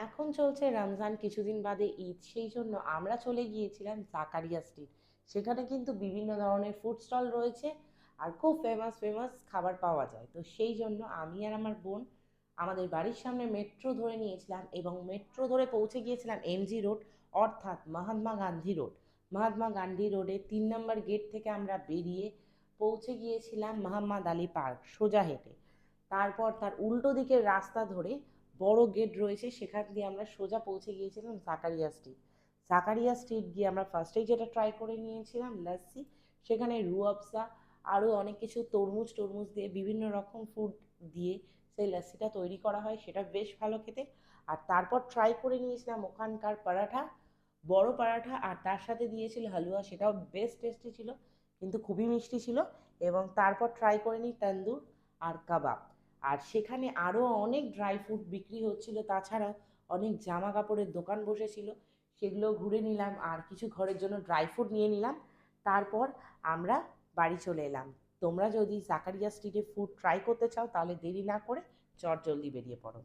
এখন চলছে রমজান, কিছুদিন বাদে ঈদ, সেই জন্য আমরা চলে গিয়েছিলাম জাকারিয়া স্ট্রিট। সেখানে কিন্তু বিভিন্ন ধরনের ফুড স্টল রয়েছে আর খুব ফেমাস ফেমাস খাবার পাওয়া যায়। তো সেই জন্য আমি আর আমার বোন আমাদের বাড়ির সামনে মেট্রো ধরে নিয়েছিলাম এবং মেট্রো ধরে পৌঁছে গিয়েছিলাম এমজি রোড, অর্থাৎ মহাত্মা গান্ধী রোড। মহাত্মা গান্ধী রোডে 3 নম্বর গেট থেকে আমরা বেরিয়ে পৌঁছে গিয়েছিলাম মোহাম্মদ আলী পার্ক সোজা হেঁটে। তারপর তার উল্টো দিকের রাস্তা ধরে বড় গেট রয়েছে, সেখান দিয়ে আমরা সোজা পৌঁছে গিয়েছিলাম জাকারিয়া স্ট্রিট। জাকারিয়া স্ট্রিট গিয়ে আমরা ফার্স্টেই যেটা ট্রাই করে নিয়েছিলাম লাস্সি। সেখানে রু আফজা আরও অনেক কিছু তরমুজ টরমুজ দিয়ে বিভিন্ন রকম ফুড দিয়ে সেই লাস্সিটা তৈরি করা হয়, সেটা বেশ ভালো খেতে। আর তারপর ট্রাই করে নিয়েছিলাম ওখানকার পরাঠা, বড় পরাঠা, আর তার সাথে দিয়েছিল হালুয়া, সেটাও বেশ টেস্টি ছিল কিন্তু খুবই মিষ্টি ছিল। এবং তারপর ট্রাই করে নিই তন্দুর আর কাবাব। আর সেখানে আরও অনেক ড্রাই ফ্রুট বিক্রি হচ্ছিল, তাছাড়াও অনেক জামা কাপড়ের দোকান বসেছিল, সেগুলো ঘুরে নিলাম আর কিছু ঘরের জন্য ড্রাই ফ্রুট নিয়ে নিলাম। তারপর আমরা বাড়ি চলে এলাম। তোমরা যদি জাকারিয়া স্ট্রিটে ফুড ট্রাই করতে চাও তাহলে দেরি না করে চট জলদি বেরিয়ে পড়ো।